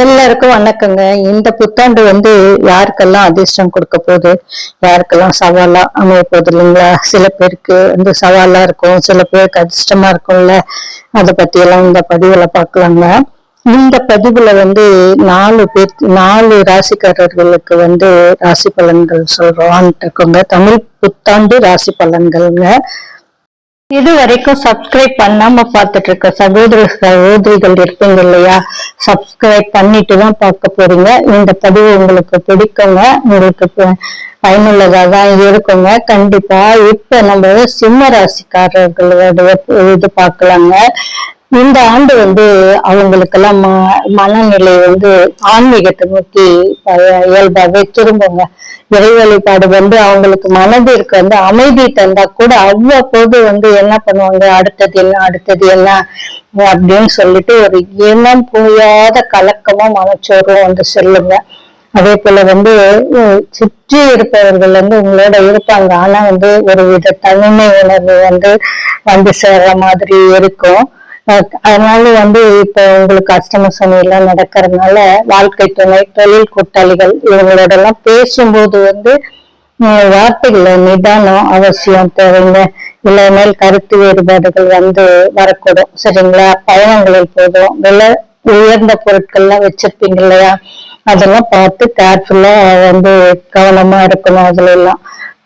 எல்லாருக்கும் வணக்கங்க. இந்த புத்தாண்டு யாருக்கெல்லாம் அதிர்ஷ்டம் கொடுக்க போகுது, யாருக்கெல்லாம் சவாலா அமைய போகுது இல்லைங்களா? சில பேருக்கு சவாலா இருக்கும், சில பேருக்கு அதிர்ஷ்டமா இருக்கும்ல. அதை பத்தி எல்லாம் இந்த பதிவுல பார்க்கலாங்க. இந்த பதிவுல 4 ராசிக்காரர்களுக்கு ராசி பலன்கள் சொல்றோம் இருக்கோங்க. தமிழ் புத்தாண்டு ராசி பலன்கள்ங்க. இது வரைக்கும் சப்ஸ்கிரைப் பண்ணாம பார்த்துட்டு இருக்க சகோதர சகோதரிகள் இருப்பீங்க இல்லையா? சப்ஸ்கிரைப் பண்ணிட்டு தான் பார்க்க போறீங்க. இந்த பதிவு உங்களுக்கு பிடிக்குங்க, உங்களுக்கு பயனுள்ளதா தான் இருக்குங்க. கண்டிப்பா இப்ப நம்ம சிம்ம ராசிக்காரர்களுடைய இது பார்க்கலாங்க. இந்த ஆண்டு அவங்களுக்கெல்லாம் மனநிலை ஆன்மீகத்தை நோக்கி இயல்பாவே திரும்புங்க. இறை வழிபாடு அவங்களுக்கு மனதிற்கு அமைதி தந்தா கூட அவ்வப்போது என்ன பண்ணுவாங்க, அடுத்தது என்ன அப்படின்னு சொல்லிட்டு ஒரு இனம் புரியாத கலக்கமும் மனச்சோர்வும் செல்லுங்க. அதே போல சுற்றி இருப்பவர்கள் உங்களோட இருப்பாங்க. ஆனா ஒரு வித தனிமை உணர்வு சேர்ற மாதிரி இருக்கும். அதனால இப்ப உங்களுக்கு அஷ்டம சனி எல்லாம் நடக்கிறதுனால வாழ்க்கை துணை, தொழில் கூட்டாளிகள் இவங்களோட எல்லாம் பேசும்போது வார்த்தைகள் நிதானம் அவசியம் தேவைங்க. இல்லைமேல் கருத்து வேறுபாடுகள் வரக்கூடும். சரிங்களா? பயணங்களில் போதும் விலை உயர்ந்த பொருட்கள்லாம் வச்சிருப்பீங்க இல்லையா? அதெல்லாம் பார்த்து கேர்ஃபுல்லா கவனமா இருக்கணும். அதுல எல்லாம்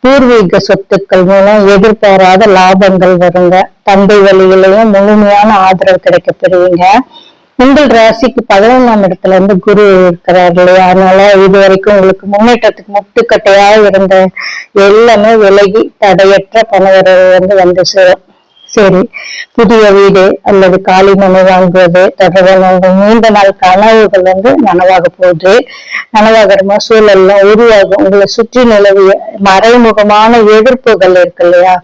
பூர்வீக சொத்துக்கள் மூலம் எதிர்பாராத லாபங்கள் வருங்க. தந்தை வழியிலையும் முழுமையான ஆதரவு கிடைக்க பெறுவீங்க. உங்கள் ராசிக்கு 11ஆம் இடத்துல குரு இருக்கிறார் இல்லையா? அதனால இது வரைக்கும் உங்களுக்கு முன்னேற்றத்துக்கு முட்டுக்கட்டையா இருந்த எல்லாமே விலகி தடையற்ற பணவரவு சேரும். சரி, புதிய வீடு அல்லது காலி மனை வாங்குவது தொடர்பான நீண்ட நாள் கனவுகள் நனவாக போகுது. நனவாகிற சூழல்லாம் உருவாகும். உங்களை சுற்றி நிலவிய மறைமுகமான எதிர்ப்புகள் இருக்கு இல்லையா?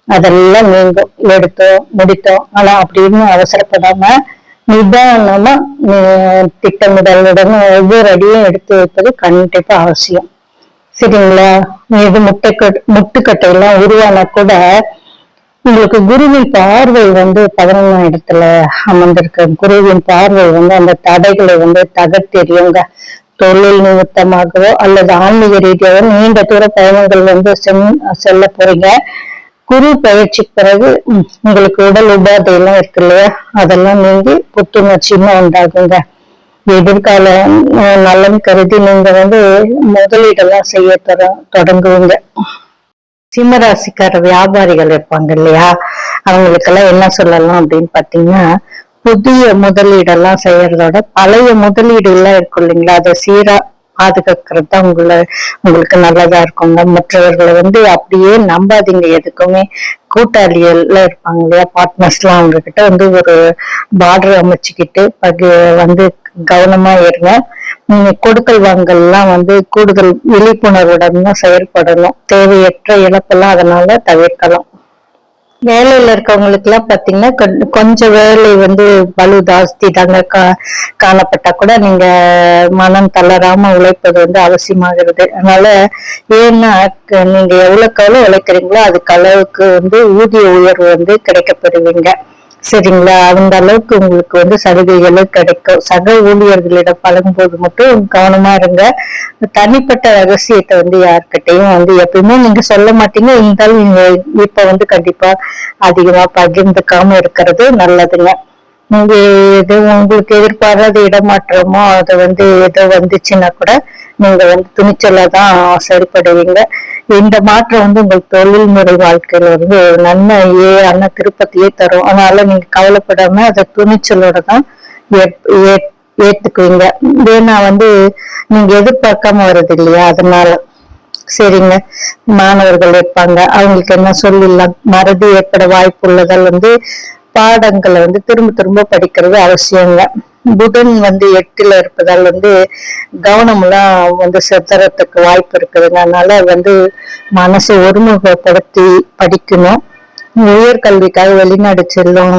அதெல்லாம் நீங்கும். எடுத்தோம் முடித்தோம் ஆனா அப்படின்னு அவசரப்படாம நிதானமா திட்டமிடலுடன் ஒவ்வொரு அடியும் எடுத்து வைப்பது கண்டிப்பா அவசியம். சரிங்களா? இது முட்டுக்கட்டையெல்லாம் உருவானா கூட உங்களுக்கு குருவின் பார்வை 11ஆம் இடத்துல அமர்ந்திருக்க குருவின் பார்வை அந்த தடைகளை தகர்த்தெறியுங்க. தொழில் நிமித்தமாகவோ அல்லது ஆன்மீக ரீதியாகவோ நீண்ட தூர பயணங்கள் செல்ல போறீங்க. குரு பயிற்சிக்கு பிறகு உங்களுக்கு உடல் உபாதை எல்லாம் இருக்கு இல்லையா? அதெல்லாம் நீங்கி புத்துணர்ச்சியும் உண்டாகுங்க. எதிர்கால நலன் கருதி நீங்க முதலீடெல்லாம் செய்ய தொடங்குவீங்க. சிம்மராசிக்கார வியாபாரிகள் இருப்பாங்க இல்லையா? அவங்களுக்கெல்லாம் என்ன சொல்லலாம் அப்படின்னு பாத்தீங்கன்னா, புதிய முதலீடெல்லாம் செய்யறதோட பழைய முதலீடு எல்லாம் இருக்கும் இல்லைங்களா? அதை சீரா பாதுகாக்கிறது தான் உங்களுக்கு நல்லதா இருக்குங்க. மற்றவர்களை அப்படியே நம்பாதீங்க. எதுக்குமே கூட்டாளிகள் இருப்பாங்க இல்லையா? பார்ட்னர்ஸ் எல்லாம் அவங்க கிட்ட ஒரு பார்டர் அமைச்சுக்கிட்டு கவனமா இருங்க. கொடுக்கல் வாங்கல் எல்லாம் கூடுதல் விழிப்புணர்வுடன் தான் செயல்படணும். தேவையற்ற இழப்பெல்லாம் அதனால தவிர்க்கலாம். வேலையில இருக்கவங்களுக்கு எல்லாம் பாத்தீங்கன்னா கொஞ்சம் வேலை பலு ஜாஸ்தி தாங்க காணப்பட்டா கூட நீங்க மனம் தளராம உழைப்பது அவசியமாகிறது. அதனால ஏன்னா நீங்க எவ்வளவுக்கு எவ்வளவு உழைக்கிறீங்களோ அதுக்கு அளவுக்கு ஊதிய உயர்வு கிடைக்கப்பெறுவீங்க. சரிங்களா? அந்த அளவுக்கு உங்களுக்கு சலுகைகளும் கிடைக்கும். சக ஊழியர்களிடம் பழகும்போது மட்டும் கவனமா இருங்க. தனிப்பட்ட ரகசியத்தை யார்கிட்டையும் எப்பயுமே நீங்க சொல்ல மாட்டீங்க. இருந்தாலும் நீங்க இப்ப கண்டிப்பா அதிகமா பகிர்ந்துக்காம இருக்கிறது நல்லதுங்க. நீங்க எது உங்களுக்கு எதிர்பாராத இடமாற்றமோ அதை ஏதோ வந்துச்சுன்னா கூட நீங்க துணிச்சலா தான் சரிப்படுவீங்க. இந்த மாற்றம் உங்கள் தொழில்முறை வாழ்க்கையில நன்மையே திருப்பத்தையே தரும். அதனால நீங்க கவலைப்படாம அதை துணிச்சலோட தான் ஏத்துக்குவீங்க. ஏன்னா நீங்க எதிர்பார்க்காம வர்றது இல்லையா? அதனால சரிங்க. மாணவர்கள் இருப்பாங்க, அவங்களுக்கு என்ன சொல்லிடலாம், மறதி ஏற்பட வாய்ப்பு உள்ளதால் பாடங்களை திரும்ப திரும்ப படிக்கிறது அவசியங்க. புதன் 8ல இருப்பதால் கவனம் எல்லாம் சிதறத்துக்கு வாய்ப்பு இருக்குதுங்க. அதனால மனசை ஒருமுகப்படுத்தி படிக்கணும். உயர்கல்விக்காக வெளிநாடு செல்லும்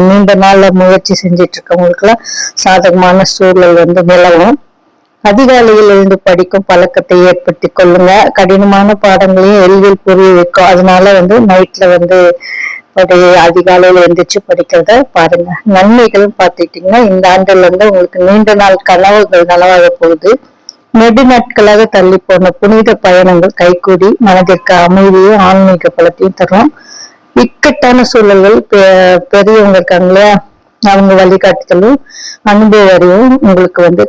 நீண்ட நாள்ல முயற்சி செஞ்சிட்டு இருக்கவங்களுக்கு எல்லாம் சாதகமான சூழல் நிலவும். அதிகாலையில் இருந்து படிக்கும் பழக்கத்தை ஏற்படுத்தி கொள்ளுங்க. கடினமான பாடங்களையும் எளிதில் புரிய வைக்கும். அதனால நைட்ல அதிகாலையில எந்திரிச்சு படிக்கிறத பாருங்க. நன்மைகள் பார்த்துட்டீங்கன்னா இந்த ஆண்டுல இருந்து உங்களுக்கு நீண்ட நாள் கனவுகள் நனவாக போகுது. நெடுநாட்களாக தள்ளி போன புனித பயணங்கள் கைகூடி மனதிற்கு அமைதியும் ஆன்மீக பலத்தையும் தரும். இக்கட்டான சூழல்கள் பெரியவங்க இருக்காங்க இல்லையா, அவங்க வழிகாட்டுதலும் அனுபவ அறிவும் உங்களுக்கு வந்து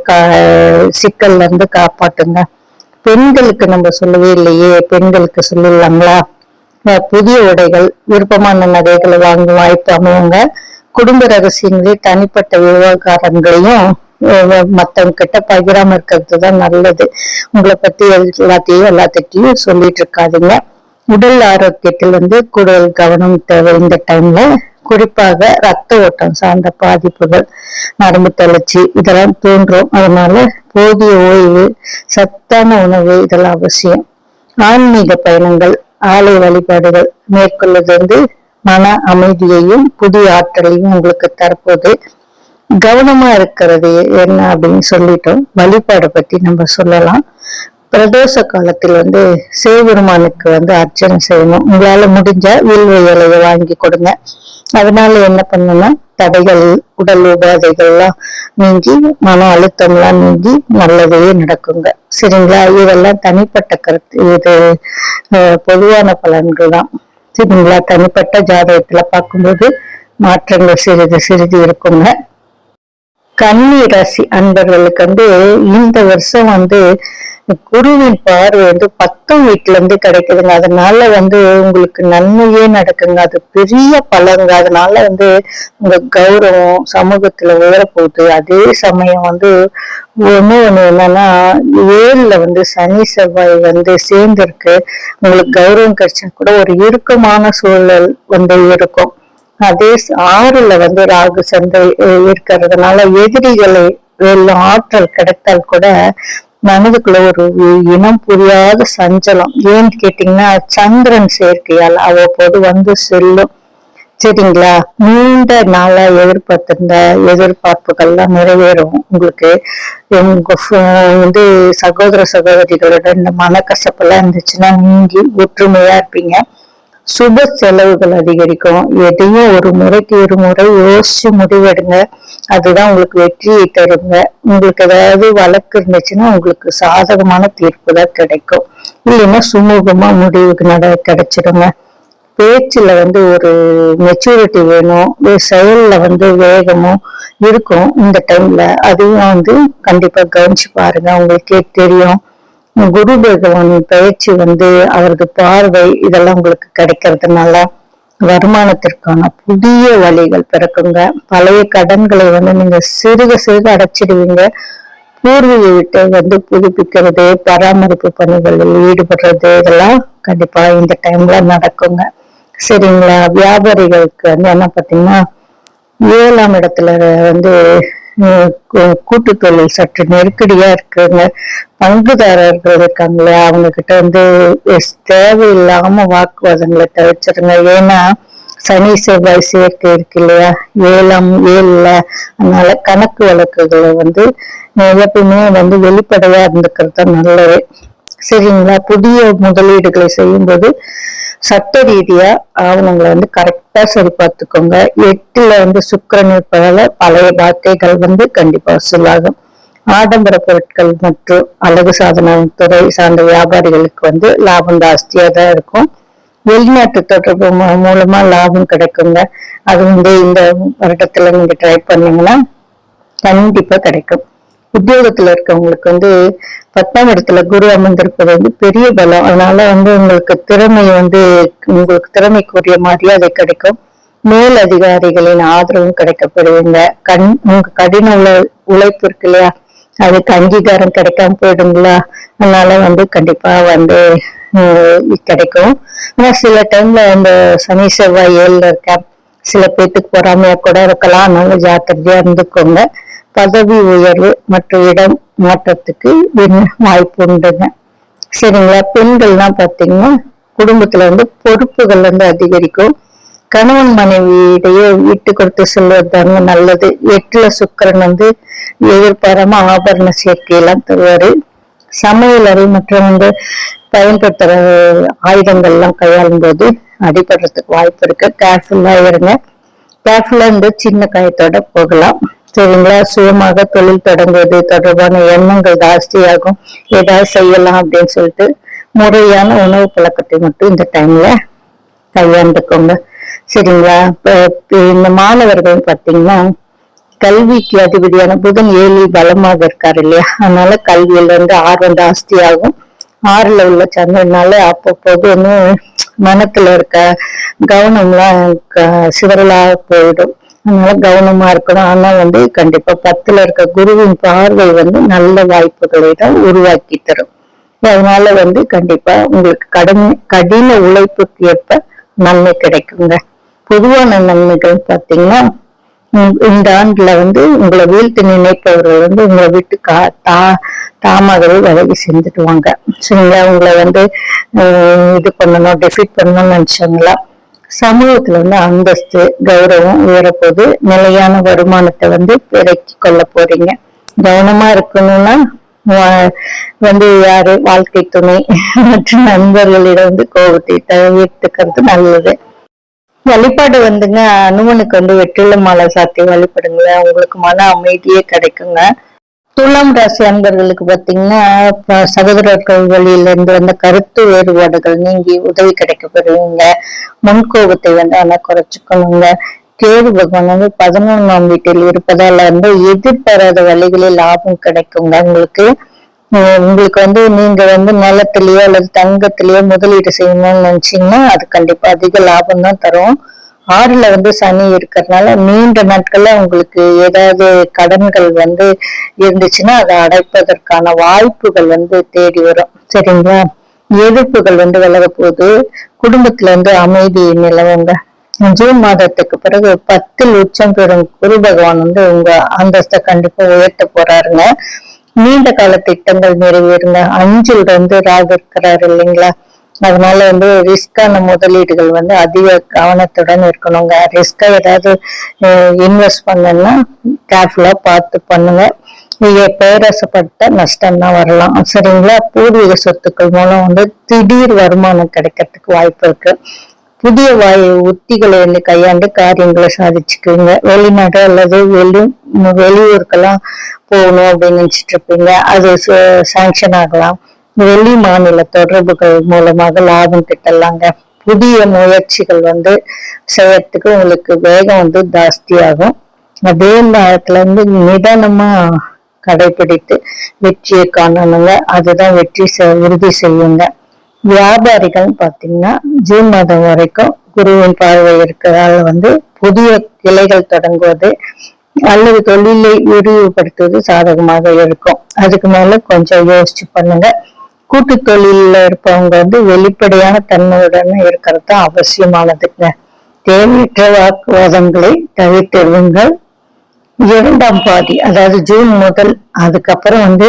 சிக்கல்ல இருந்து காப்பாட்டுங்க. பெண்களுக்கு நம்ம சொல்லவே இல்லையே, பெண்களுக்கு சொல்லலாங்களா? புதிய உடைகள், விருப்பமான நகைகளை வாங்கும் வாய்ப்பு அமையுங்க. குடும்ப ரகசியங்களையும் தனிப்பட்ட விவகாரங்களையும் மத்தவங்க கிட்ட பகிராம இருக்கிறது தான் நல்லது. உங்களை பத்தி எல்லாத்திட்டையும் சொல்லிட்டு இருக்காதீங்க. உடல் ஆரோக்கியத்தில் வந்து கூடுதல் கவனம் தேவை இந்த டைம்ல. குறிப்பாக ரத்த ஓட்டம் சார்ந்த பாதிப்புகள், நரம்பு தளர்ச்சி இதெல்லாம் தோன்றும். அதனால போதிய ஓய்வு, சத்தான உணவு இதெல்லாம் அவசியம். ஆன்மீக பயணங்கள், ஆலய வழிபாடுகள் மேற்கொள்வது வந்து மன அமைதியையும் புதிய ஆற்றலையும் உங்களுக்கு தரப்போது. கவனமா இருக்கிறது என்ன அப்படின்னு சொல்லிட்டோம். வழிபாடு பத்தி நம்ம சொல்லலாம். பிரதோஷ காலத்தில் வந்து சிவபெருமானுக்கு வந்து அர்ச்சனை செய்யணும். உங்களால முடிஞ்ச வில்வ இலையை வாங்கி கொடுங்க. அதனால என்ன பண்ணணும்னா தடைகள், உடல் உபாதைகள் எல்லாம் நீங்கி, மன அழுத்தம் எல்லாம் நீங்கி நல்லதே நடக்குங்க. சரிங்களா? இதெல்லாம் தனிப்பட்ட கருத்து, இது பொதுவான பலன்கள் தான். சரிங்களா? தனிப்பட்ட ஜாதகத்துல பார்க்கும்போது மாற்றங்கள் சிறிது சிறிது இருக்குங்க. கன்னி ராசி அன்பர்களுக்கு வந்து இந்த வருஷம் வந்து குருவின் பார்வை வந்து 10ஆம் வீட்டுல இருந்து கிடைக்குதுங்க. அதனால வந்து உங்களுக்கு நன்மையே நடக்குங்க. அது பெரிய பலங்க. அதனால வந்து உங்க கௌரவம் சமூகத்துல உயரப்போகுது. அதே சமயம் வந்து ஒண்ணு என்னன்னா 7ல வந்து சனி செவ்வாய் வந்து சேர்ந்திருக்கு. உங்களுக்கு கௌரவம் கிடைச்சா கூட ஒரு இறுக்கமான சூழல் வந்து இருக்கும். அதே 6ல வந்து ராகு சந்தை இருக்கிறதுனால எதிரிகளை வெல்லும் ஆற்றல் கிடைத்தால் கூட மனதுக்குள்ள ஒரு இனம் புரியாத சஞ்சலம். ஏன்னு கேட்டீங்கன்னா சந்திரன் சேர்க்கையால் அவ்வப்போது வந்து செல்லும். சரிங்களா? நீண்ட நாளா எதிர்பார்த்திருந்த எதிர்பார்ப்புகள்லாம் நிறைவேறும். உங்களுக்கு உங்க வந்து சகோதர சகோதரிகளோட இந்த மனக்கசப்பெல்லாம் இருந்துச்சுன்னா நீங்கி ஒற்றுமையா இருப்பீங்க. சுப செலவுகள் அதிகரிக்கும். எதையும் ஒரு முறைக்கு ஒரு முறை யோசிச்சு முடிவெடுங்க. அதுதான் உங்களுக்கு வெற்றியை தருங்க. உங்களுக்கு ஏதாவது வழக்கு இருந்துச்சுன்னா உங்களுக்கு சாதகமான தீர்ப்பு தான் கிடைக்கும். இல்லைன்னா சுமூகமா முடிவுக்கு கிடைச்சிடுங்க. பேச்சுல வந்து ஒரு மெச்சூரிட்டி வேணும். செயல்ல வந்து வேகமும் இருக்கும் இந்த டைம்ல. அதையும் வந்து கண்டிப்பா கவனிச்சு பாருங்க. உங்களுக்கே தெரியும். குரு பகவானின் பயிற்சி வந்து அவரது பார்வை இதெல்லாம் உங்களுக்கு கிடைக்கிறதுனால வருமானத்திற்கான புதிய வழிகள் பிறக்குங்க. பழைய கடன்களை வந்து நீங்க சிறுக சிறுக அடைச்சிடுவீங்க. பூர்வீக வீட்டை வந்து புதுப்பிக்கிறது, பராமரிப்பு பணிகளில் ஈடுபடுறது இதெல்லாம் கண்டிப்பா இந்த டைம்ல நடக்குங்க. சரிங்களா? வியாபாரிகளுக்கு வந்து என்ன பார்த்தீங்கன்னா 7ஆம் இடத்துல வந்து கூட்டு தொழில் சற்று நெருக்கடியா இருக்குங்க. பங்குதாரர்கள் இருக்காங்களே அவங்க கிட்ட வந்து தேவையில்லாம வாக்குவாதங்களை தவிர்ச்சிருங்க. ஏன்னா சனி செவ்வாய் சேர்க்கை இருக்கு இல்லையா, 7ல. அதனால கணக்கு வழக்குகளை வந்து எப்பவுமே வந்து வெளிப்படையா இருந்துக்கிறது தான் நல்லது. சரிங்களா? புதிய முதலீடுகளை செய்யும்போது சட்ட ரீதியா ஆவணங்களை வந்து கரெக்டா சரி பார்த்துக்கோங்க. 8ல வந்து சுக்கிரன் இருப்பதால பழைய பாக்கைகள் வந்து கண்டிப்பா வசூலாகும். ஆடம்பர பொருட்கள் மற்றும் அழகு சாதன துறை சார்ந்த வியாபாரிகளுக்கு வந்து லாபம் ஜாஸ்தியா தான் இருக்கும். வெளிநாட்டு தொடர்பு மூலமா லாபம் கிடைக்குங்க. அது வந்து இந்த வருடத்துல நீங்க ட்ரை பண்ணீங்கன்னா கண்டிப்பா கிடைக்கும். உத்தியோகத்துல இருக்கவங்களுக்கு வந்து 10ஆம் இடத்துல குரு அமர்ந்திருப்பது வந்து பெரிய பலம். அதனால வந்து உங்களுக்கு திறமைக்குரிய மரியாதை கிடைக்கும். மேல் அதிகாரிகளின் ஆதரவும் கிடைக்கப்படுவீங்க. உங்க கடின உழைப்பு இருக்கு இல்லையா, அதுக்கு அங்கீகாரம் கிடைக்காம போயிடுங்களா. அதனால வந்து கண்டிப்பா வந்து கிடைக்கும். ஆனா சில டைம்ல இந்த சனி செவ்வாய் 7ல இருக்க சில பேத்துக்கு பொறாமையா கூட இருக்கலாம். அதனால ஜாக்கிரதையா இருந்துக்கோங்க. பதவி உயர்வு மற்றும் இடம் மாற்றத்துக்கு வாய்ப்பு உண்டுங்க. சரிங்களா? பெண்கள்லாம் பார்த்தீங்கன்னா குடும்பத்துல வந்து பொறுப்புகள் வந்து அதிகரிக்கும். கணவன் மனைவியிடையே விட்டு கொடுத்து செல்வது நல்லது. 8ல சுக்கிரன் வந்து எதிர்பாராம ஆபரண சேர்க்கையெல்லாம் தருவாரு. சமையல் அறை மற்றும் வந்து பயன்படுத்துற ஆயுதங்கள்லாம் கையாளும் போது அடிபடுறதுக்கு வாய்ப்பு இருக்கு. கேர்ஃபுல்லா இருங்க. கேர்ஃபுல்லா இருந்து சின்ன காயத்தோட போகலாம். சரிங்களா? சுயமாக தொழில் தொடங்குவது தொடர்பான எண்ணங்கள் ஜாஸ்தியாகும். ஏதாவது செய்யலாம் அப்படின்னு சொல்லிட்டு முறையான உணவு பழக்கத்தை மட்டும் இந்த டைம்ல கையாண்டுக்கோங்க. சரிங்களா? இந்த மாணவர்கள் பாத்தீங்கன்னா கல்விக்கு அதிபதியான புதன் 7 பலமாக இருக்காரு இல்லையா? அதனால கல்வியில இருந்து ஆர்வம் ஜாஸ்தியாகும். 6ல உள்ள சந்திரனால அப்பப்போது மனத்துல இருக்க கவனம்லாம் சிதறலா போயிடும். அதனால கவனமா இருக்கணும். ஆனா கண்டிப்பா 10ல இருக்க குருவின் பார்வை நல்ல வாய்ப்புகளை தான் உருவாக்கி தரும். அதனால கண்டிப்பா உங்களுக்கு கடின உழைப்புக்கு ஏற்ப நன்மை கிடைக்குங்க. பொதுவான நன்மைகள் பாத்தீங்கன்னா இந்த ஆண்டுல உங்களை வீழ்த்து நினைப்பவர்கள் உங்களை விட்டு தாமாகவே விலகி செஞ்சுடுவாங்க. சரிங்களா? உங்களை இது பண்ணணும், டிஃபீட் பண்ணணும்னு நினைச்சாங்களா? சமூகத்துல அந்தஸ்து கௌரவம் உயரப்போது நிலையான வருமானத்தை பெருக்கி கொள்ள போறீங்க. கவனமா இருக்கணும்னா யாரு வாழ்க்கை துணை மற்றும் நண்பர்களிடம் கோபத்தை தவிர்த்துக்கிறது நல்லது. வழிபாடு அனுமனுக்கு வெற்றில மாலை சாத்தி வழிபடுங்க. உங்களுக்கு மன அமைதியே கிடைக்குங்க. துலாம் ராசி அன்பர்களுக்கு பாத்தீங்கன்னா சகோதரர்கள் வழியில இருந்து வந்த கருத்து வேறுபாடுகள் நீங்கி உதவி கிடைக்க பெறுவீங்க. முன்கோபத்தை ஆனா குறைச்சுக்கணுங்க. கேது பகவான் 11ஆம் வீட்டில் இருப்பதால எதிர்பாராத வழிகளில் லாபம் கிடைக்குங்க. உங்களுக்கு நீங்க நிலத்திலேயோ அல்லது தங்கத்திலேயோ முதலீடு செய்யணும்னு நினைச்சீங்கன்னா அது கண்டிப்பா அதிக லாபம் தான் தரும். 6ல சனி இருக்கிறதுனால நீண்ட நாட்கள்ல உங்களுக்கு ஏதாவது கடன்கள் இருந்துச்சுன்னா அதை அடைப்பதற்கான வாய்ப்புகள் தேடி வரும். சரிங்களா? எதிர்ப்புகள் விலக போது குடும்பத்துல அமைதி நிலவுங்க. ஜூன் மாதத்துக்கு பிறகு 10ல் உச்சம் பெறும் குரு பகவான் உங்க அந்தஸ்தை கண்டிப்பா உயர்த்த போறாருங்க. நீண்ட கால திட்டங்கள் நிறைவேறுங்க. 5ல் ராகு இருக்கிறாரு இல்லைங்களா? அதனால ரிஸ்கான முதலீடுகள் அதிக கவனத்துடன் இருக்கணுங்க. ரிஸ்கா ஏதாவது இன்வெஸ்ட் பண்ணணும்னா கேர்ஃபுல்லா பார்த்து பண்ணுங்க. நீங்க பேராசப்பட்ட நஷ்டம் தான் வரலாம். சரிங்களா? பூர்வீக சொத்துக்கள் மூலம் திடீர் வருமானம் கிடைக்கிறதுக்கு வாய்ப்பு இருக்கு. புதிய உத்திகளை கையாண்டு காரியங்களை சாதிச்சுக்குவீங்க. வெளிநாடு அல்லது வெளியூருக்கெல்லாம் போகணும் அப்படின்னு நினைச்சிட்டு இருப்பீங்க. அது சாங்ஷன் ஆகலாம். வெளி மாநில தொடர்புகள் மூலமாக லாபம் கிட்டலாங்க. புதிய முயற்சிகள் செய்யறதுக்கு உங்களுக்கு வேகம் ஜாஸ்தியாகும். அதே நேரத்துல நிதானமா கடைபிடித்து வெற்றியை காணணுங்க. அதுதான் வெற்றி உறுதி செய்யுங்க. வியாபாரிகள் பாத்தீங்கன்னா ஜூன் மாதம் வரைக்கும் குருவின் பார்வை இருக்கிறதால புதிய கிளைகள் தொடங்குவது அல்லது தொழிலை விரிவுபடுத்துவது சாதகமாக இருக்கும். அதுக்கு மேல கொஞ்சம் யோசிச்சு பண்ணுங்க. கூட்டு தொழில இருப்பவங்க வெளிப்படையான தன்மையுடன் இருக்கிறது தான் அவசியமானதுங்க. தேவையற்ற வாக்குவாதங்களை தவிர்த்திருங்கள். 2ஆம் பாதி அதாவது ஜூன் முதல் அதுக்கப்புறம்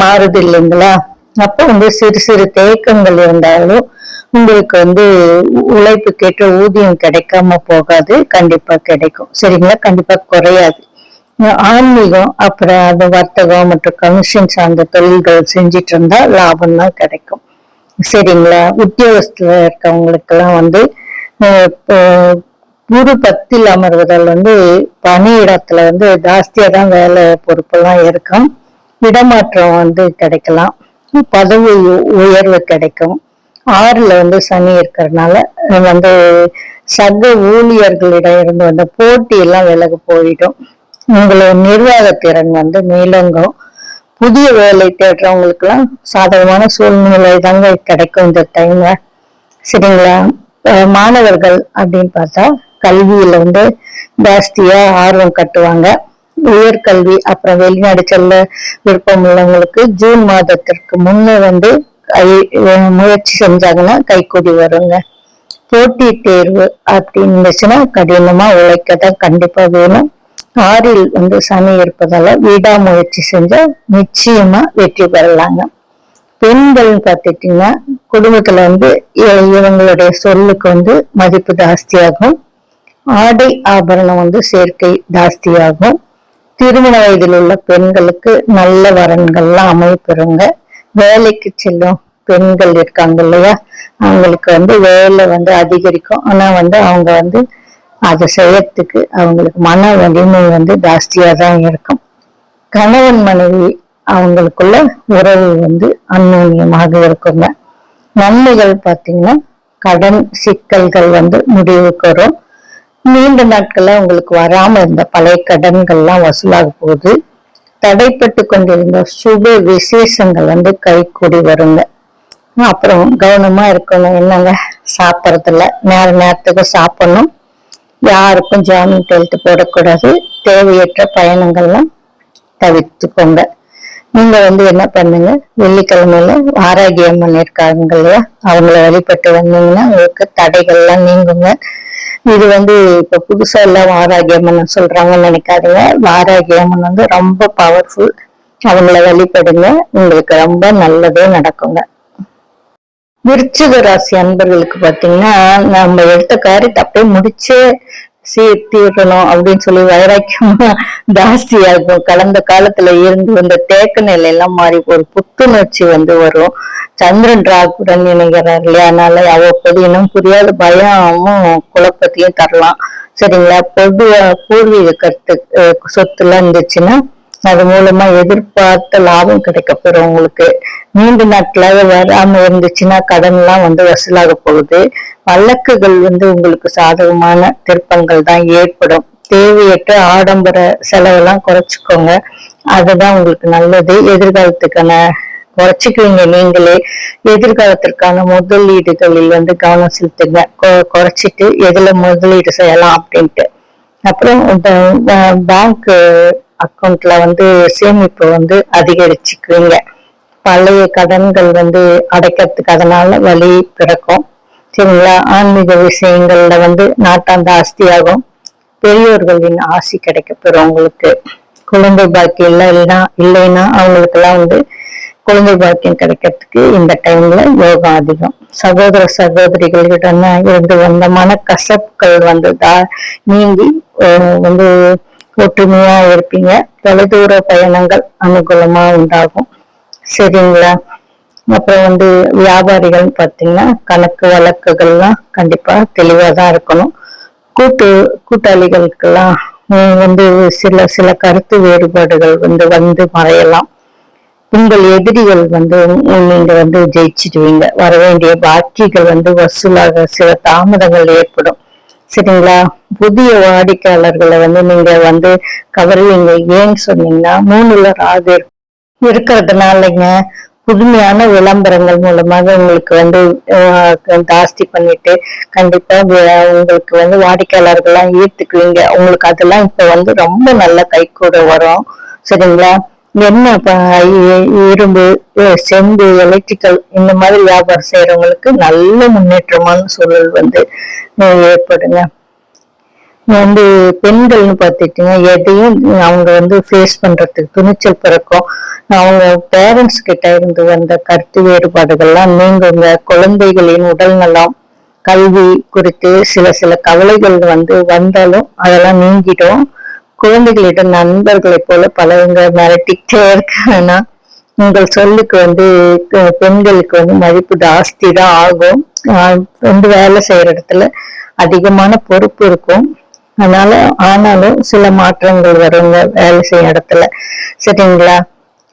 மாறுது இல்லைங்களா? அப்போ சிறு சிறு தேக்கங்கள் இருந்தாலும் உங்களுக்கு உழைப்புக்கேற்ற ஊதியம் கிடைக்காம போகாது. கண்டிப்பா கிடைக்கும். சரிங்களா? கண்டிப்பா குறையாது. ஆன்மீகம் அப்புறம் அந்த வர்த்தகம் மற்றும் கமிஷன் சார்ந்த தொழில்கள் செஞ்சிட்டு இருந்தா லாபம் தான் கிடைக்கும். சரிங்களா? உத்தியோகத்துல இருக்கவங்களுக்கு எல்லாம் குரு 10ல் அமர்வதால் பணியிடத்துல ஜாஸ்தியா தான் வேலை பொறுப்பெல்லாம் இருக்கும். இடமாற்றம் கிடைக்கலாம். பதவி உயர்வு கிடைக்கும். 6ல சனி இருக்கிறதுனால சக ஊழியர்களிடம் இருந்து போட்டி எல்லாம் விலகு போயிடும். உங்களோட நிர்வாக திறன் மேலோங்கும். புதிய வேலை தேடுறவங்களுக்கு எல்லாம் சாதகமான சூழ்நிலை தாங்க கிடைக்கும் இந்த டைம்ல. சரிங்களா? மாணவர்கள் அப்படின்னு பார்த்தா கல்வியில ஜாஸ்தியா ஆர்வம் கட்டுவாங்க. உயர்கல்வி அப்புறம் வெளிநாடு செல்ல விருப்பம் உள்ளவங்களுக்கு ஜூன் மாதத்திற்கு முன்னே முயற்சி செஞ்சாங்கன்னா கைக்கூடி வருங்க. போட்டி தேர்வு அப்படின்னு இருந்துச்சுன்னா கடினமா உழைக்கதான் கண்டிப்பா வேணும். 6ல் சனி இருப்பதால விடாமுயற்சி செஞ்சா நிச்சயமா வெற்றி பெறலாங்க. பெண்கள் பார்த்துட்டீங்கன்னா குடும்பத்துல இவங்களுடைய சொல்லுக்கு மதிப்பு ஜாஸ்தியாகும். ஆடை ஆபரணம் சேர்க்கை ஜாஸ்தியாகும். திருமண வயதில் உள்ள பெண்களுக்கு நல்ல வரன்கள்லாம் அமைப்பெறுங்க. வேலைக்கு செல்லும் பெண்கள் இருக்காங்க இல்லையா, அவங்களுக்கு வந்து வேலை வந்து அதிகரிக்கும். ஆனா வந்து அவங்க வந்து அதை செய்யறதுக்கு அவங்களுக்கு மன வலிமை வந்து ஜாஸ்தியா தான் இருக்கும். கணவன் மனைவி அவங்களுக்குள்ள உறவு வந்து அந்யோன்யமாக இருக்குங்க. நன்மைகள் பார்த்தீங்கன்னா கடன் சிக்கல்கள் வந்து முடிவுக்கு வரும். நீண்ட நாட்கள்ல உங்களுக்கு வராம இருந்த பழைய கடன்கள்லாம் வசூலாக போகுது. தடைப்பட்டு கொண்டிருந்த சுப விசேஷங்கள் வந்து கைகூடி வருங்க. அப்புறம் கவனமா இருக்கணும். என்னங்க, சாப்பிட்றதுல நேரத்துக்கு சாப்பிடணும். யாருக்கும் ஜாமீன் கையெழுத்து போடக்கூடாது. தேவையற்ற பயணங்கள்லாம் தவிர்த்துக்கோங்க. நீங்க வந்து என்ன பண்ணுங்க, வெள்ளிக்கிழமையில ஆரோக்கிய அம்மன் இருக்காங்க இல்லையா, அவங்கள வழிபட்டு வந்தீங்கன்னா உங்களுக்கு தடைகள்லாம் நீங்குங்க. இது வந்து இப்ப புதுசா எல்லாம் ஆரோக்கிய அம்மன் சொல்றாங்கன்னு நினைக்காதீங்க. ஆரோக்கிய அம்மன் வந்து ரொம்ப பவர்ஃபுல். அவங்கள வழிபடுங்க, உங்களுக்கு ரொம்ப நல்லதே நடக்குங்க. விருச்சிக ராசி அன்பர்களுக்கு பாத்தீங்கன்னா, நம்ம எடுத்த காரியத்தை அப்படியே முடிச்சே தீரணும் அப்படின்னு சொல்லி வைராக்கியமா ஜாஸ்தியாகும். கடந்த காலத்துல இருந்து இந்த தேக்க நிலை எல்லாம் மாறி ஒரு புத்துணர்ச்சி வந்து வரும். சந்திரன் ராகுடன் இணைகிறார் இல்லையா, அதனால அவ்வப்போது இன்னும் புரியாத பயமும் குழப்பத்தையும் தரலாம். சரிங்களா, பூர்வீக கருத்து சொத்துல இருந்துச்சுன்னா அது மூலமா எதிர்பார்த்த லாபம் கிடைக்க பெறும். உங்களுக்கு நீண்ட நாட்களாக வராம இருந்துச்சுன்னா கடன் எல்லாம் வந்து வசூலாக போகுது. வழக்குகள் வந்து உங்களுக்கு சாதகமான திருப்பங்கள் தான் ஏற்படும். தேவையற்ற ஆடம்பர செலவெல்லாம் குறைச்சிக்கோங்க, அதுதான் உங்களுக்கு நல்லது. எதிர்காலத்துக்கான குறைச்சிக்குவீங்க நீங்களே. எதிர்காலத்திற்கான முதலீடுகளில் வந்து கவனம் செலுத்துங்க. குறைச்சிட்டு எதுல முதலீடு செய்யலாம் அப்படின்ட்டு. அப்புறம் பேங்க் அக்கௌண்ட்ல வந்து சேமிப்பு வந்து அதிகரிச்சுக்குவீங்க. பழைய கடன்கள் வந்து அடைக்கிறதுக்கு அதனால வழி பிறக்கும். சரிங்களா, ஆன்மீக விஷயங்கள்ல வந்து நாட்டம் ஜாஸ்தியாகும். பெரியோர்களின் ஆசி கிடைக்க பெறும் உங்களுக்கு. குழந்தை பாக்கியம் இல்லைன்னா அவங்களுக்கு எல்லாம் வந்து குழந்தை பாக்கியம் கிடைக்கிறதுக்கு இந்த டைம்ல யோகம் அதிகம். சகோதர சகோதரிகளிடம் இருந்து வந்த மனக்கசப்புகள் வந்து நீங்கி வந்து ஒற்றுமையா இருப்பீங்க. தொலைதூர பயணங்கள் அனுகூலமா உண்டாகும். சரிங்களா, அப்புறம் வந்து வியாபாரிகள் பார்த்தீங்கன்னா கணக்கு வழக்குகள்லாம் கண்டிப்பா தெளிவா தான் இருக்கணும். கூட்டாளிகளுக்கெல்லாம் வந்து சில கருத்து வேறுபாடுகள் வந்து மறையலாம். உங்கள் எதிரிகள் வந்து நீங்க வந்து ஜெயிச்சிடுவீங்க. வரவேண்டிய பாக்கிகள் வந்து வசூலாக சில தாமதங்கள் ஏற்படும். சரிங்களா, புதிய வாடிக்கையாளர்களை வந்து நீங்க வந்து கவருவீங்க. ஏன்னு சொன்னீங்கன்னா 3ல ராகு இருக்கிறதுனாலங்க புதுமையான விளம்பரங்கள் மூலமாக உங்களுக்கு வந்து ஜாஸ்தி பண்ணிட்டு கண்டிப்பா உங்களுக்கு வந்து வாடிக்கையாளர்கள்லாம் ஈர்த்துக்குவீங்க. உங்களுக்கு அதெல்லாம் இப்ப வந்து ரொம்ப நல்ல கைகூட வரும். சரிங்களா, என்ன இரும்பு, செம்பு, எலக்ட்ரிக்கல் இந்த மாதிரி வியாபாரம் செய்யறவங்களுக்கு நல்ல முன்னேற்றமான சூழல் வந்து ஏற்படுங்க. வந்து பெண்கள்னு பார்த்துட்டீங்கன்னா எதையும் அவங்க வந்து ஃபேஸ் பண்றதுக்கு துணிச்சல் பிறக்கும். அவங்க பேரண்ட்ஸ் கிட்ட இருந்து வந்த கருத்து வேறுபாடுகள்லாம் நீங்குங்க. குழந்தைகளின் உடல் நலம், கல்வி குறித்து சில கவலைகள் வந்து வந்தாலும் அதெல்லாம் நீங்கிடும். குழந்தைகளிடம் நண்பர்களை போல பலவங்க மிரட்டிக்கிட்டே இருக்காங்கன்னா உங்கள் சொல்லுக்கு வந்து பெண்களுக்கு வந்து மதிப்பு ஜாஸ்தி தான் ஆகும். வந்து வேலை செய்யற இடத்துல அதிகமான பொறுப்பு இருக்கும். ஆனாலும் சில மாற்றங்கள் வருங்க வேலை செய்யும் இடத்துல. சரிங்களா,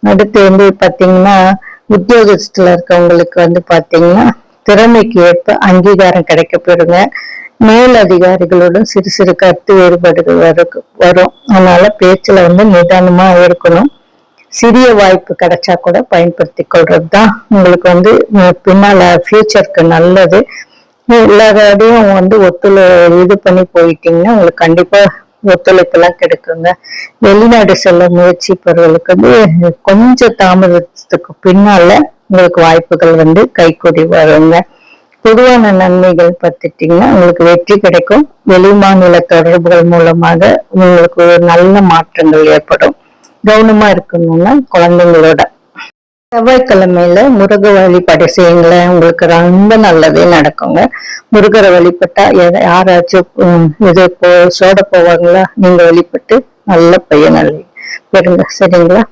அடுத்து வந்து பாத்தீங்கன்னா உத்தியோகத்துல இருக்கவங்களுக்கு வந்து பாத்தீங்கன்னா திறமைக்கு ஏற்ப அங்கீகாரம் கிடைக்க பெறுங்க. மேல் அதிகாரிகளுடன் சிறு கருத்து வேறுபாடுகள் வரும். அதனால பேச்சுல வந்து நிதானமா இருக்கணும். சிறிய வாய்ப்பு கிடைச்சா கூட பயன்படுத்தி கொள்றதுதான் உங்களுக்கு வந்து பின்னால ஃபியூச்சருக்கு நல்லது. எல்லாரோடையும் வந்து இது பண்ணி போயிட்டீங்கன்னா உங்களுக்கு கண்டிப்பா ஒத்துழைப்பு எல்லாம் கிடைக்குங்க. வெளிநாடு செல்ல முயற்சி பெறுவதற்கு வந்து கொஞ்சம் தாமதத்துக்கு பின்னால உங்களுக்கு வாய்ப்புகள் வந்து கைகூடி வருங்க. பொதுவான நன்மைகள் பார்த்துட்டீங்கன்னா உங்களுக்கு வெற்றி கிடைக்கும். வெளிமாநில தொடர்புகள் மூலமாக உங்களுக்கு ஒரு நல்ல மாற்றங்கள் ஏற்படும். கவனமா இருக்கணும்னா குழந்தைங்களோட. செவ்வாய்க்கிழமையில முருக வழிபாடு செய்யுங்களேன், உங்களுக்கு ரொம்ப நல்லதே நடக்குங்க. முருகரை வழிபட்டா யாராச்சும் சோட போவாங்களா, நீங்க வழிபட்டு நல்ல பையன் பெறுங்க. சரிங்களா.